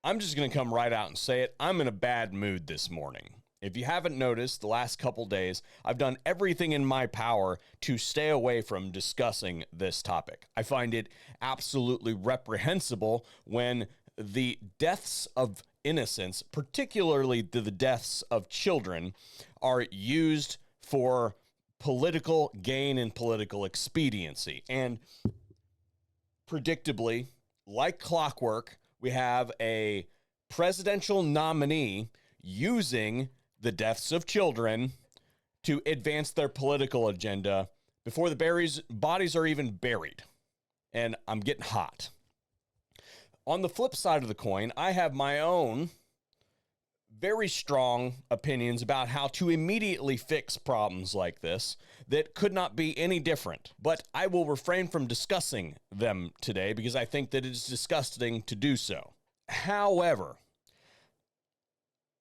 I'm just going to come right out and say it. I'm in a bad mood this morning. If you haven't noticed, the last couple days, I've done everything in my power to stay away from discussing this topic. I find it absolutely reprehensible when the deaths of innocents, particularly the deaths of children, are used for political gain and political expediency. And predictably, like clockwork, we have a presidential nominee using the deaths of children to advance their political agenda before the bodies are even buried. And I'm getting hot. On the flip side of the coin, I have my own very strong opinions about how to immediately fix problems like this that could not be any different. But I will refrain from discussing them today because I think that it is disgusting to do so. However,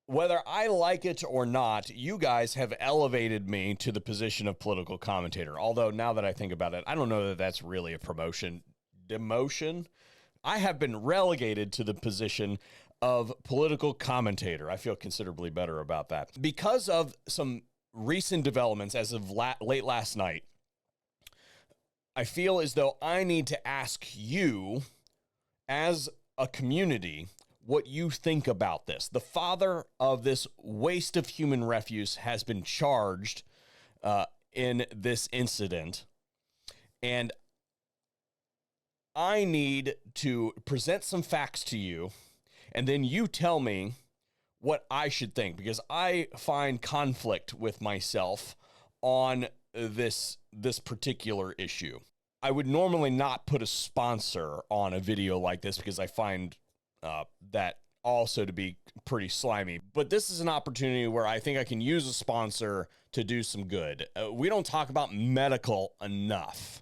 whether I like it or not, you guys have elevated me to the position of political commentator. Although now that I think about it, I don't know that that's really a promotion. Demotion? I have been relegated to the position of political commentator. I feel considerably better about that. Because of some recent developments as of late last night, I feel as though I need to ask you, as a community, what you think about this. The father of this waste of human refuse has been charged in this incident, and I need to present some facts to you, and then you tell me what I should think, because I find conflict with myself on this particular issue. I would normally not put a sponsor on a video like this because I find that also to be pretty slimy. But this is an opportunity where I think I can use a sponsor to do some good. We don't talk about medical enough.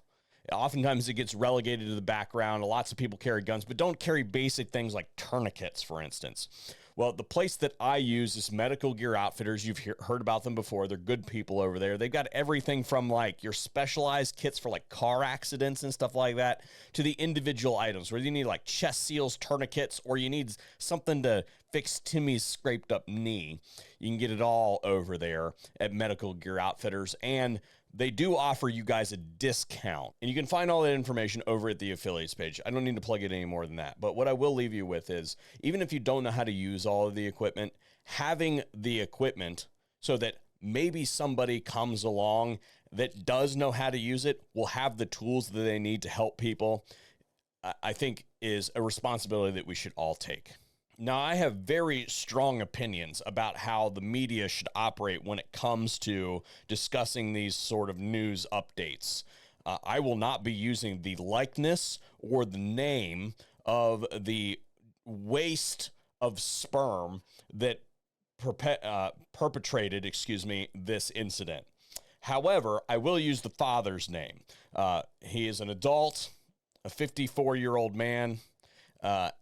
Oftentimes it gets relegated to the background. Lots of people carry guns, but don't carry basic things like tourniquets, for instance. Well, the place that I use is Medical Gear Outfitters. You've heard about them before. They're good people over there. They've got everything from like your specialized kits for like car accidents and stuff like that to the individual items where you need like chest seals, tourniquets, or you need something to fix Timmy's scraped up knee. You can get it all over there at Medical Gear Outfitters, and they do offer you guys a discount, and you can find all that information over at the affiliates page. I don't need to plug it any more than that. But what I will leave you with is, even if you don't know how to use all of the equipment, having the equipment so that maybe somebody comes along that does know how to use it, will have the tools that they need to help people, I think is a responsibility that we should all take. Now, I have very strong opinions about how the media should operate when it comes to discussing these sort of news updates. I will not be using the likeness or the name of the waste of sperm that perpetrated, this incident. However, I will use the father's name. He is an adult, a 54-year-old man.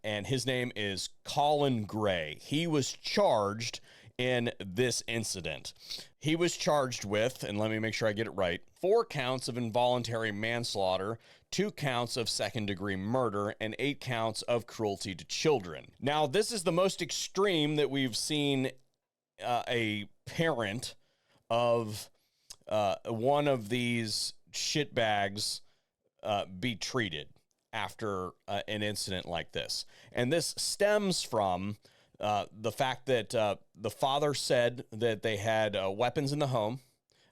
And his name is Colin Gray. He was charged in this incident. He was charged with, and let me make sure I get it right, 4 counts of involuntary manslaughter, 2 counts of second-degree murder, and 8 counts of cruelty to children. Now, this is the most extreme that we've seen a parent of one of these shitbags be treated after an incident like this. And this stems from the fact that the father said that they had weapons in the home,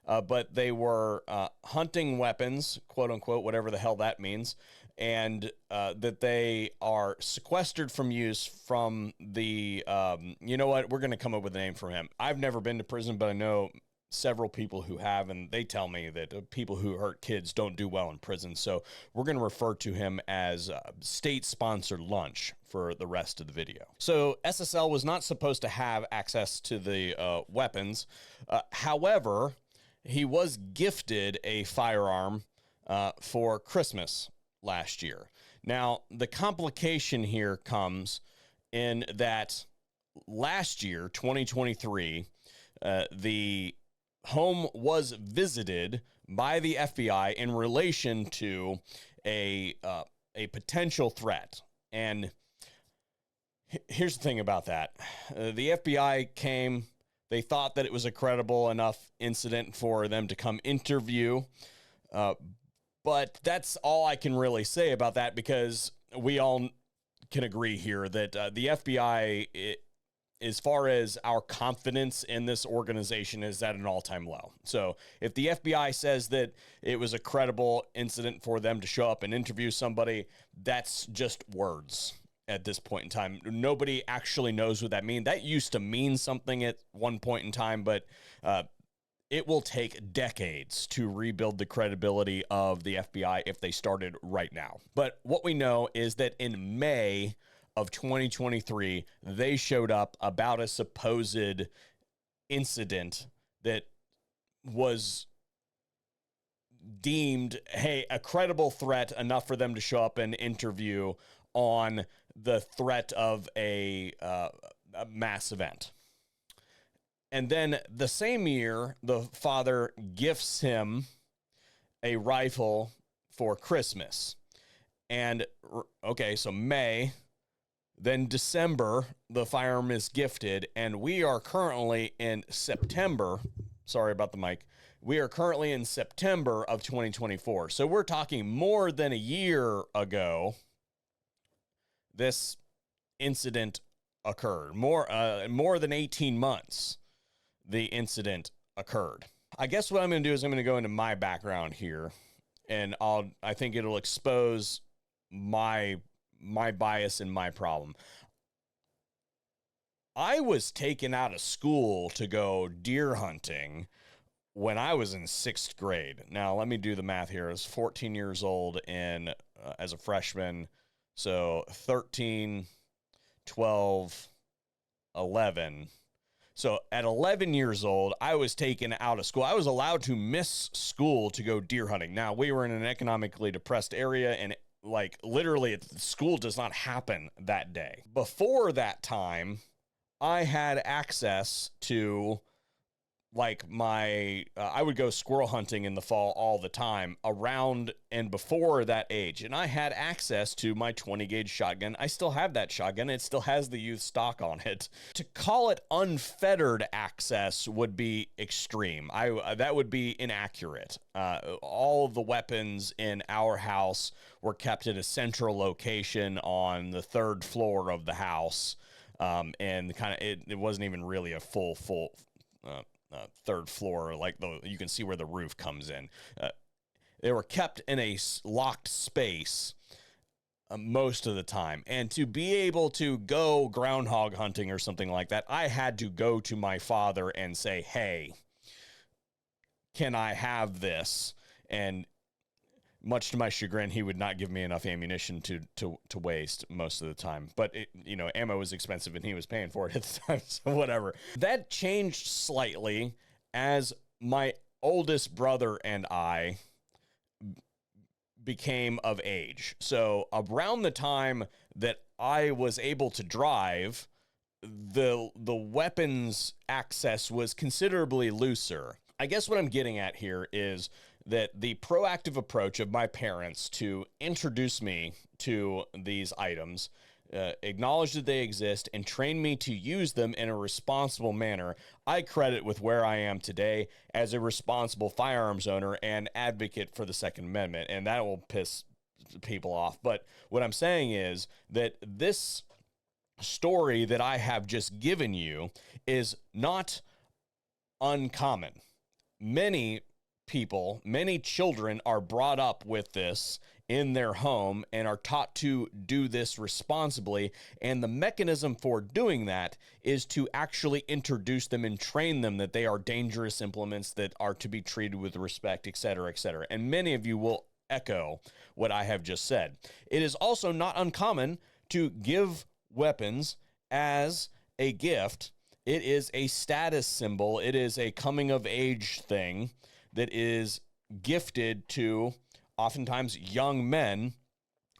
but they were hunting weapons, quote unquote, whatever the hell that means, and that they are sequestered from use from the, you know what, we're going to come up with a name for him. I've never been to prison, but I know several people who have, and they tell me that people who hurt kids don't do well in prison. So we're going to refer to him as state-sponsored lunch for the rest of the video. So SSL was not supposed to have access to the weapons. However, he was gifted a firearm for Christmas last year. Now, the complication here comes in that last year, 2023, the home was visited by the FBI in relation to a potential threat. And Here's the thing about that. The FBI came, they thought that it was a credible enough incident for them to come interview. But that's all I can really say about that, because we all can agree here that the FBI, as far as our confidence in this organization, is at an all-time low. So if the FBI says that it was a credible incident for them to show up and interview somebody, that's just words at this point in time. Nobody actually knows what that means. That used to mean something at one point in time, but it will take decades to rebuild the credibility of the FBI if they started right now. But what we know is that in May of 2023, they showed up about a supposed incident that was deemed, hey, a credible threat enough for them to show up and interview on the threat of a mass event. And then the same year, the father gifts him a rifle for Christmas. And, okay, so May, then December, the firearm is gifted, and we are currently in September. Sorry about the mic. We are currently in September of 2024. So we're talking more than a year ago, this incident occurred. More than 18 months. The incident occurred. I guess what I'm going to do is I'm going to go into my background here, and I think it'll expose my bias and my problem. I was taken out of school to go deer hunting when I was in 6th grade. Now, let me do the math here. I was 14 years old as a freshman, so 13, 12, 11. So at 11 years old, I was taken out of school. I was allowed to miss school to go deer hunting. Now, we were in an economically depressed area, and like literally school does not happen that day. Before that time, I had access to like I would go squirrel hunting in the fall all the time around and before that age. And I had access to my 20 gauge shotgun. I still have that shotgun. It still has the youth stock on it. To call it unfettered access would be extreme. That would be inaccurate. All of the weapons in our house were kept at a central location on the 3rd floor of the house. And kind of, it wasn't even really a full 3rd floor, like you can see where the roof comes in. They were kept in a locked space most of the time. And to be able to go groundhog hunting or something like that, I had to go to my father and say, hey, can I have this? And much to my chagrin, he would not give me enough ammunition to waste most of the time. But, ammo was expensive and he was paying for it at the time, so whatever. That changed slightly as my oldest brother and I became of age. So around the time that I was able to drive, the weapons access was considerably looser. I guess what I'm getting at here is that the proactive approach of my parents to introduce me to these items, acknowledge that they exist, and train me to use them in a responsible manner, I credit with where I am today as a responsible firearms owner and advocate for the Second Amendment. And that will piss people off. But what I'm saying is that this story that I have just given you is not uncommon. Many children are brought up with this in their home and are taught to do this responsibly. And the mechanism for doing that is to actually introduce them and train them that they are dangerous implements that are to be treated with respect, et cetera, et cetera. And many of you will echo what I have just said. It is also not uncommon to give weapons as a gift. It is a status symbol. It is a coming of age thing that is gifted to oftentimes young men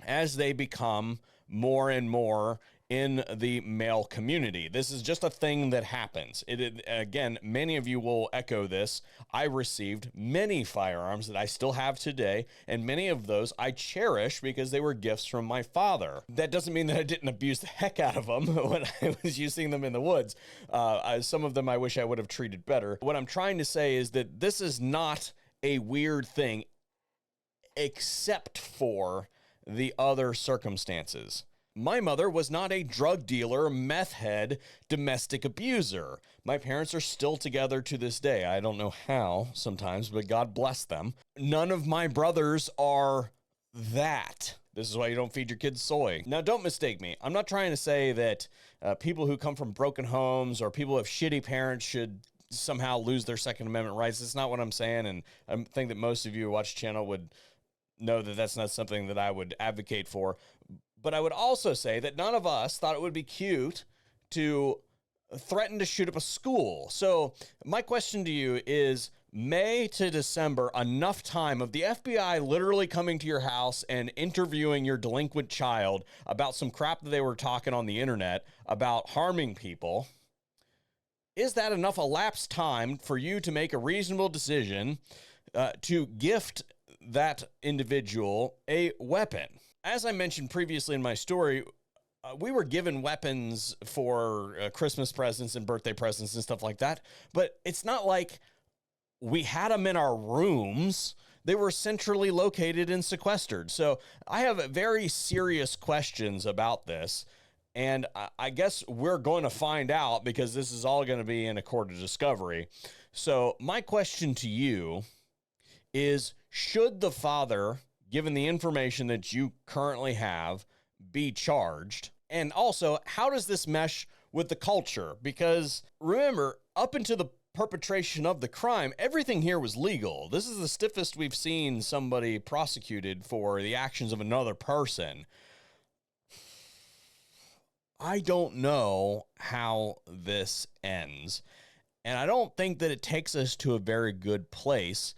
as they become more and more in the male community. This is just a thing that happens. Again, many of you will echo this. I received many firearms that I still have today, and many of those I cherish because they were gifts from my father. That doesn't mean that I didn't abuse the heck out of them when I was using them in the woods. Some of them I wish I would have treated better. What I'm trying to say is that this is not a weird thing, except for the other circumstances. My mother was not a drug dealer, meth head, domestic abuser. My parents are still together to this day. I don't know how sometimes, but God bless them. None of my brothers are that. This is why you don't feed your kids soy. Now, don't mistake me. I'm not trying to say that people who come from broken homes or people who have shitty parents should somehow lose their Second Amendment rights. That's not what I'm saying, and I think that most of you who watch the channel would know that that's not something that I would advocate for. But I would also say that none of us thought it would be cute to threaten to shoot up a school. So my question to you is, May to December, enough time of the FBI literally coming to your house and interviewing your delinquent child about some crap that they were talking on the internet about harming people? Is that enough elapsed time for you to make a reasonable decision to gift that individual a weapon? As I mentioned previously in my story, we were given weapons for Christmas presents and birthday presents and stuff like that, but it's not like we had them in our rooms. They were centrally located and sequestered. So I have very serious questions about this, and I guess we're going to find out because this is all going to be in a court of discovery. So my question to you is, should the father, given the information that you currently have, be charged? And also, how does this mesh with the culture? Because remember, up until the perpetration of the crime, everything here was legal. This is the stiffest we've seen somebody prosecuted for the actions of another person. I don't know how this ends, and I don't think that it takes us to a very good place.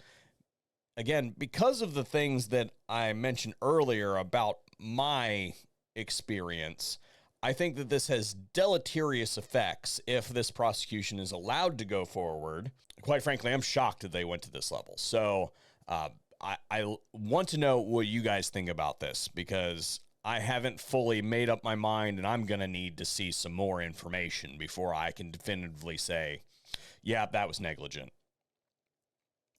Again, because of the things that I mentioned earlier about my experience, I think that this has deleterious effects if this prosecution is allowed to go forward. Quite frankly, I'm shocked that they went to this level. So I want to know what you guys think about this, because I haven't fully made up my mind, and I'm going to need to see some more information before I can definitively say, yeah, that was negligent.